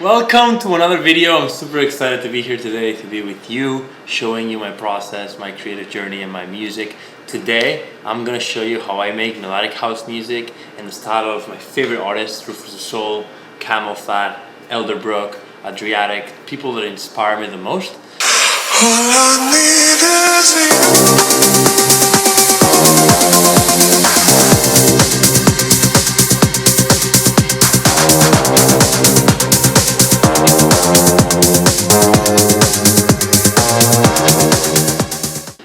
Welcome to another video. I'm super excited to be here today, to be with you, showing you my process, my creative journey, and my music. Today, I'm gonna show you how I make melodic house music in the style of my favorite artists, RÜFÜS DU SOL, CamelPhat Elderbrook, Adriatique, people that inspire me the most. All I need is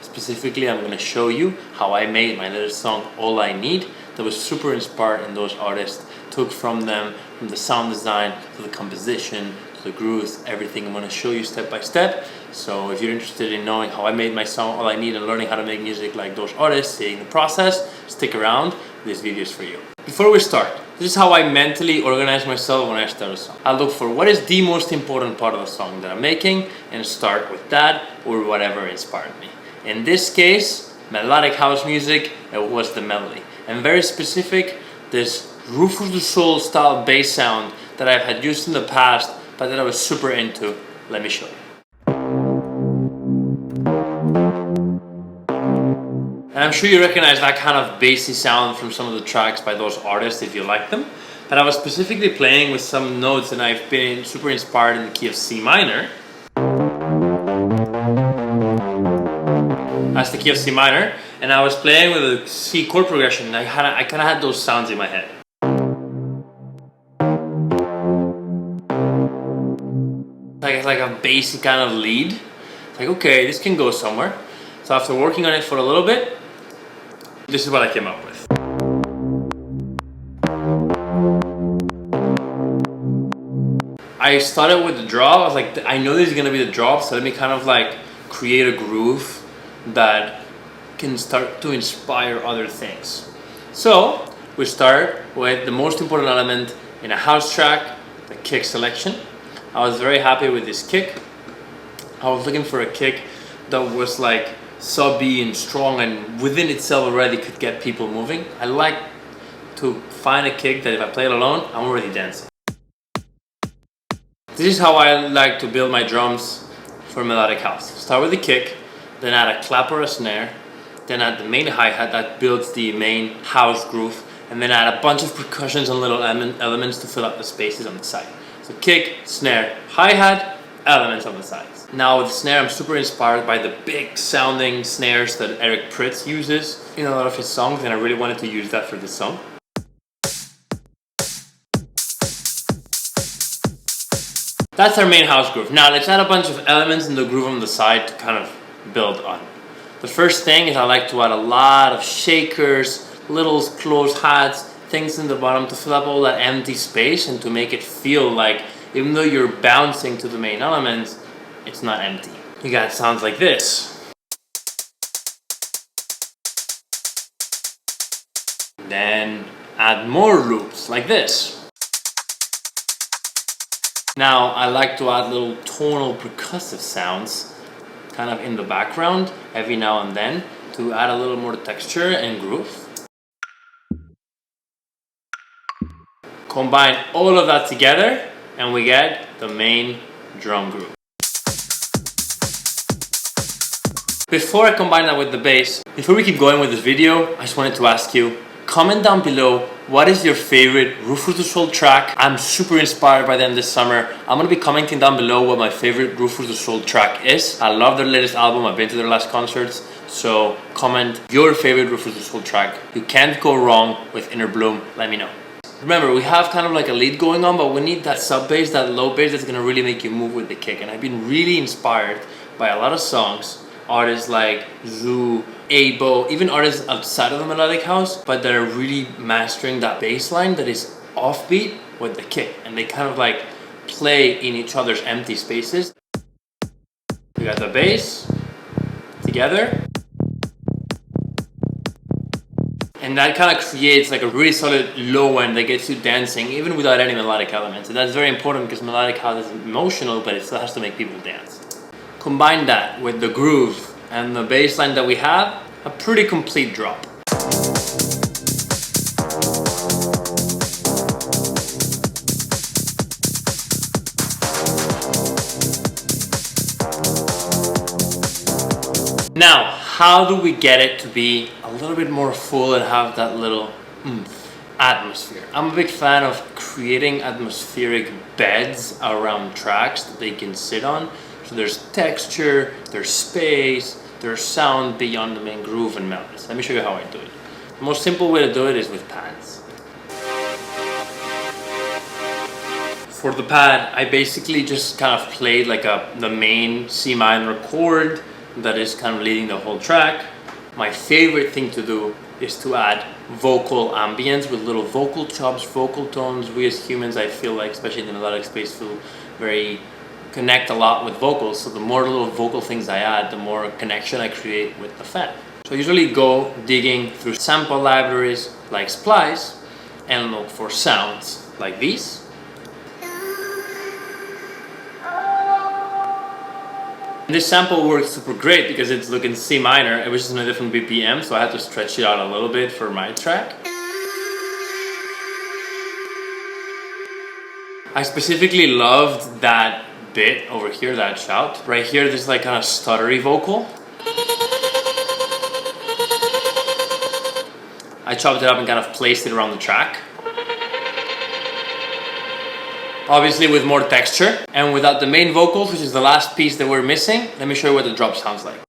Specifically, I'm going to show you how I made my little song All I Need that was super inspired in those artists, took from them, from the sound design to the composition to the grooves, everything. I'm going to show you step by step. So if you're interested in knowing how I made my song All I Need and learning how to make music like those artists, seeing the process, stick around. This video is for you. Before we start, this is how I mentally organize myself when I start a song. I look for what is the most important part of the song that I'm making and start with that or whatever inspired me. In this case, melodic house music, it was the melody. And very specific, this RÜFÜS DU SOL style bass sound that I've had used in the past, but that I was super into. Let me show you. And I'm sure you recognize that kind of bassy sound from some of the tracks by those artists if you like them. But I was specifically playing with some notes and I've been super inspired in the key of C minor. That's the key of C minor, and I was playing with a C chord progression and I kind of had those sounds in my head. It's like a basic kind of lead. It's like, okay, this can go somewhere. So after working on it for a little bit, this is what I came up with. I started with the drop. I was like, I know this is gonna be the drop, so let me kind of like create a groove that can start to inspire other things. So we start with the most important element in a house track, the kick selection. I was very happy with this kick. I was looking for a kick that was like subby and strong and within itself already could get people moving. I like to find a kick that if I play it alone, I'm already dancing. This is how I like to build my drums for melodic house. Start with the kick, then add a clap or a snare, then add the main hi-hat that builds the main house groove, and then add a bunch of percussions and little elements to fill up the spaces on the side. So kick, snare, hi-hat, elements on the sides. Now with the snare, I'm super inspired by the big sounding snares that Eric Prydz uses in a lot of his songs, and I really wanted to use that for this song. That's our main house groove. Now let's add a bunch of elements in the groove on the side to kind of build on. The first thing is I like to add a lot of shakers, little closed hats, things in the bottom to fill up all that empty space and to make it feel like even though you're bouncing to the main elements, it's not empty. You got sounds like this. Then add more loops like this. Now I like to add little tonal percussive sounds kind of in the background every now and then to add a little more texture and groove. Combine all of that together and we get the main drum groove. Before I combine that with the bass, before we keep going with this video, I just wanted to ask you, comment down below what is your favorite RÜFÜS DU SOL track. I'm super inspired by them this summer. I'm going to be commenting down below what my favorite RÜFÜS DU SOL track is. I love their latest album. I've been to their last concerts. So comment your favorite RÜFÜS DU SOL track. You can't go wrong with Inner Bloom. Let me know. Remember, we have kind of like a lead going on, but we need that sub bass, that low bass that's going to really make you move with the kick. And I've been really inspired by a lot of songs, artists like Zoo, Abo, even artists outside of the melodic house, but that are really mastering that bass line that is offbeat with the kick, and they kind of like play in each other's empty spaces. We got the bass together, and that kind of creates like a really solid low end that gets you dancing even without any melodic elements. And that's very important because melodic house is emotional, but it still has to make people dance. Combine that with the groove and the bass line that we have, a pretty complete drop. how do we get it to be a little bit more full and have that little atmosphere? I'm a big fan of creating atmospheric beds around tracks that they can sit on. So there's texture, there's space, there's sound beyond the main groove and melodies. Let me show you how I do it. The most simple way to do it is with pads. For the pad, I basically just kind of played like the main C minor chord that is kind of leading the whole track. My favorite thing to do is to add vocal ambience with little vocal chops, vocal tones. We as humans, I feel like, especially in the melodic space, connect a lot with vocals. So the more little vocal things I add, the more connection I create with the fan. So I usually go digging through sample libraries like Splice and look for sounds like these. This sample works super great because it's looking C minor, it was just in a different BPM, so I had to stretch it out a little bit for my track. I specifically loved that bit over here, that shout. Right here, this like kind of stuttery vocal. I chopped it up and kind of placed it around the track. Obviously with more texture and without the main vocals, which is the last piece that we're missing. Let me show you what the drop sounds like.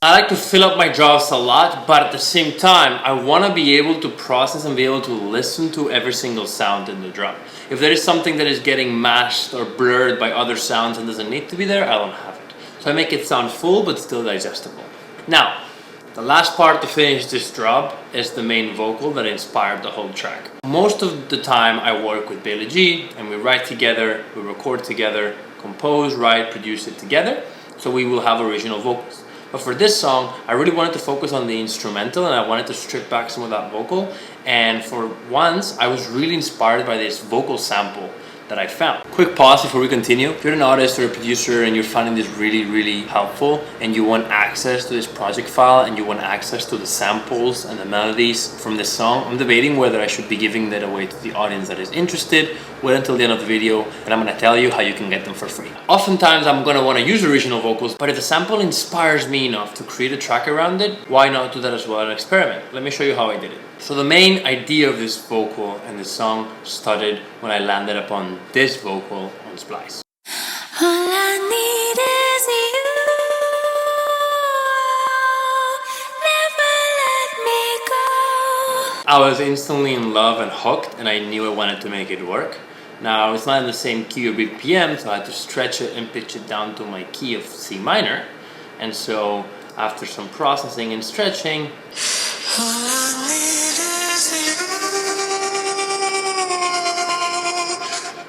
I like to fill up my drops a lot, but at the same time, I want to be able to process and be able to listen to every single sound in the drop. If there is something that is getting masked or blurred by other sounds and doesn't need to be there, I don't have it. So I make it sound full but still digestible. Now, the last part to finish this drop is the main vocal that inspired the whole track. Most of the time I work with Billy G and we write together, we record together, compose, write, produce it together, so we will have original vocals. But for this song, I really wanted to focus on the instrumental and I wanted to strip back some of that vocal, and for once I was really inspired by this vocal sample that I found. Quick pause before we continue. If you're an artist or a producer and you're finding this really helpful and you want access to this project file and you want access to the samples and the melodies from this song, I'm debating whether I should be giving that away to the audience that is interested. Wait until the end of the video and I'm gonna tell you how you can get them for free. Oftentimes I'm gonna wanna use original vocals, but if the sample inspires me enough to create a track around it, why not do that as well and experiment? Let me show you how I did it. So the main idea of this vocal and this song started when I landed upon this vocal on Splice. All I need is you. Never let me go. I was instantly in love and hooked, and I knew I wanted to make it work. Now it's not in the same key or BPM, so I had to stretch it and pitch it down to my key of C minor. And so after some processing and stretching,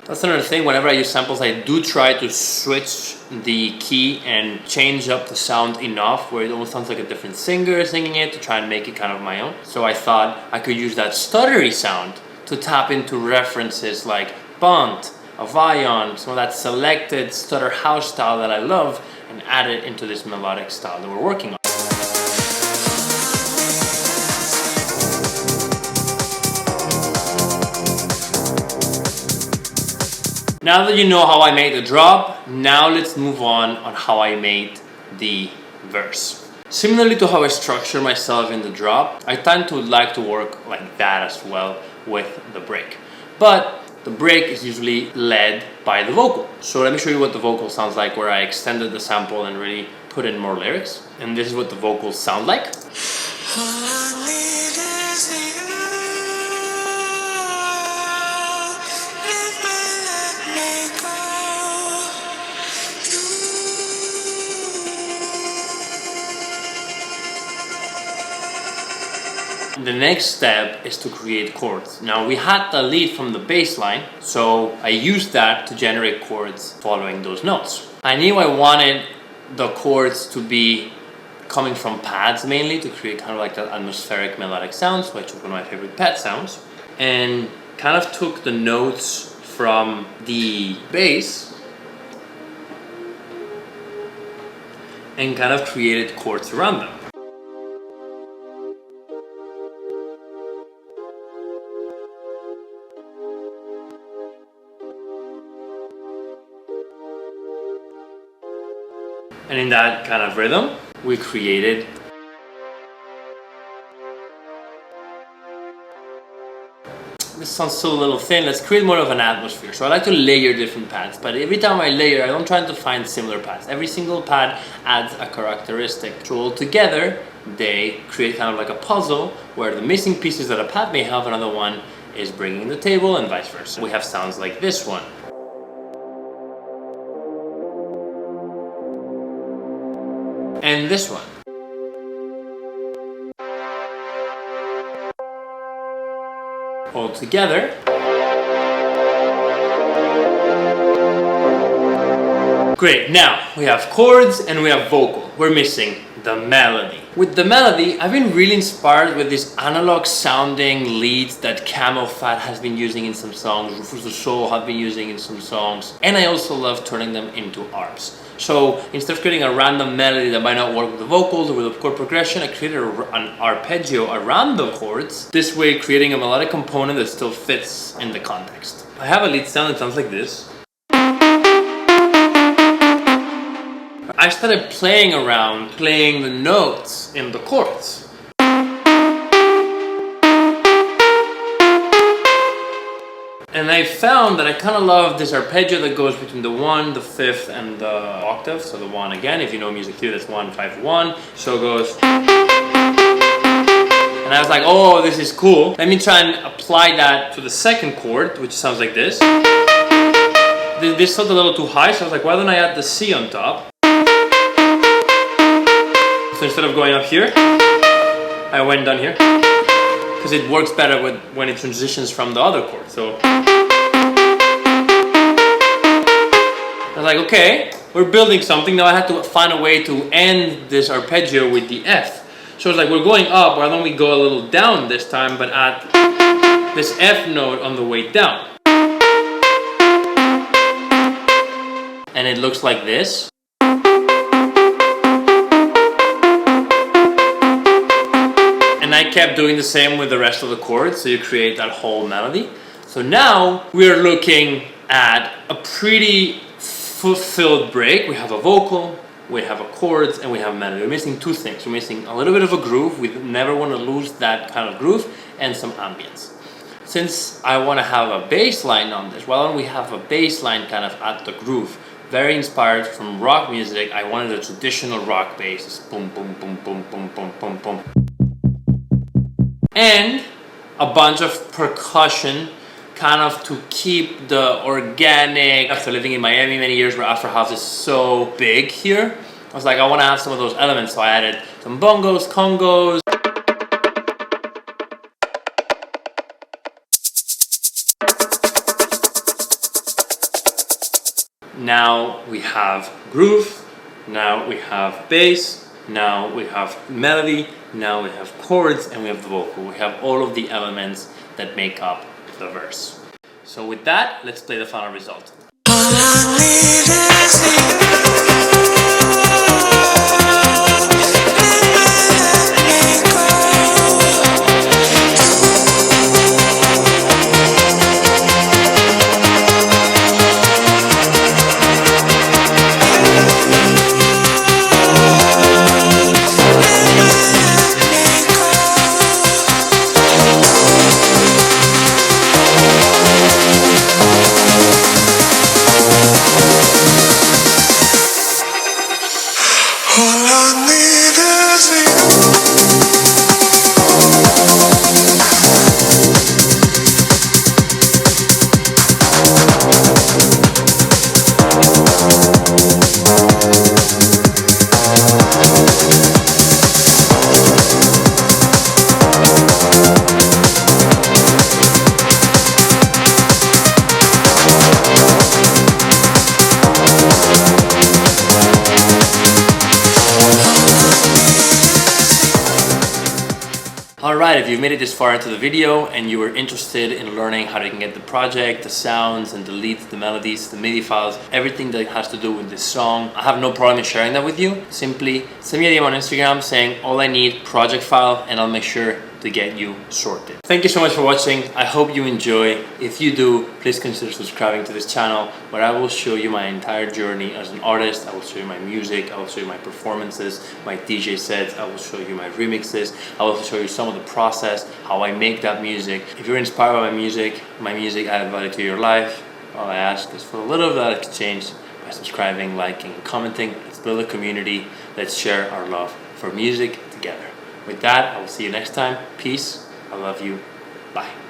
that's another thing. Whenever I use samples, I do try to switch the key and change up the sound enough where it almost sounds like a different singer singing it to try and make it kind of my own. So I thought I could use that stuttery sound to tap into references like Bunt, Avion, some of that selected stutter house style that I love, and add it into this melodic style that we're working on. Now that you know how I made the drop, now let's move on how I made the verse. Similarly to how I structure myself in the drop, I tend to like to work like that as well with the break. But the break is usually led by the vocal. So let me show you what the vocal sounds like where I extended the sample and really put in more lyrics. And this is what the vocals sound like. The next step is to create chords. Now we had the lead from the bass line, so I used that to generate chords following those notes. I knew I wanted the chords to be coming from pads mainly to create kind of like that atmospheric melodic sound, so I took one of my favorite pad sounds and kind of took the notes from the bass and kind of created chords around them. And in that kind of rhythm, we created this sounds so a little thin. Let's create more of an atmosphere. So I like to layer different pads, but every time I layer, I don't try to find similar pads. Every single pad adds a characteristic. So all together, they create kind of like a puzzle where the missing pieces that a pad may have, another one is bringing the table and vice versa. We have sounds like this one. And this one. All together. Great, now we have chords and we have vocal. We're missing the melody. With the melody, I've been really inspired with these analog sounding leads that CamelPhat has been using in some songs, RÜFÜS DU SOL have been using in some songs, and I also love turning them into arps. So instead of creating a random melody that might not work with the vocals or with the chord progression, I created an arpeggio around the chords. This way, creating a melodic component that still fits in the context. I have a lead sound that sounds like this. I started playing around, playing the notes in the chords. And I found that I kind of love this arpeggio that goes between the 1, the 5th, and the octave. So the 1 again, if you know music theory, that's 1, 5, 1. So it goes. And I was like, oh, this is cool. Let me try and apply that to the second chord, which sounds like this. This felt a little too high, so I was like, why don't I add the C on top? So instead of going up here, I went down here. Because it works better when it transitions from the other chord. So I was like, okay, we're building something. Now I had to find a way to end this arpeggio with the F. So it's like, we're going up, why don't we go a little down this time, but add this F note on the way down. And it looks like this. And I kept doing the same with the rest of the chords, so you create that whole melody. So now we're looking at a pretty fulfilled break. We have a vocal, we have a chords, and we have a melody. We're missing two things. We're missing a little bit of a groove. We never want to lose that kind of groove, and some ambience. Since I want to have a bass line on this, why don't we have a bass line kind of at the groove? Very inspired from rock music. I wanted a traditional rock bass. Boom, boom, boom, boom, boom, boom, boom, boom. And a bunch of percussion kind of to keep the organic. After living in Miami many years where Afro House is so big here, I was like, I want to have some of those elements, so I added some bongos, congos. Now we have groove, now we have bass, now we have melody, now we have chords, and we have the vocal. We have all of the elements that make up the verse. So with that, let's play the final result. All I need is Alright, if you've made it this far into the video and you were interested in learning how to get the project, the sounds and the leads, the melodies, the MIDI files, everything that has to do with this song, I have no problem in sharing that with you. Simply send me a DM on Instagram saying all I need, project file, and I'll make sure to get you sorted. Thank you so much for watching. I hope you enjoy. If you do, please consider subscribing to this channel, where I will show you my entire journey as an artist. I will show you my music, I will show you my performances, my DJ sets, I will show you my remixes, I will show you some of the process, how I make that music. If you're inspired by my music added value to your life, all I ask is for a little of that exchange by subscribing, liking, and commenting. Let's build a community. Let's share our love for music together. With that, I will see you next time. Peace. I love you. Bye.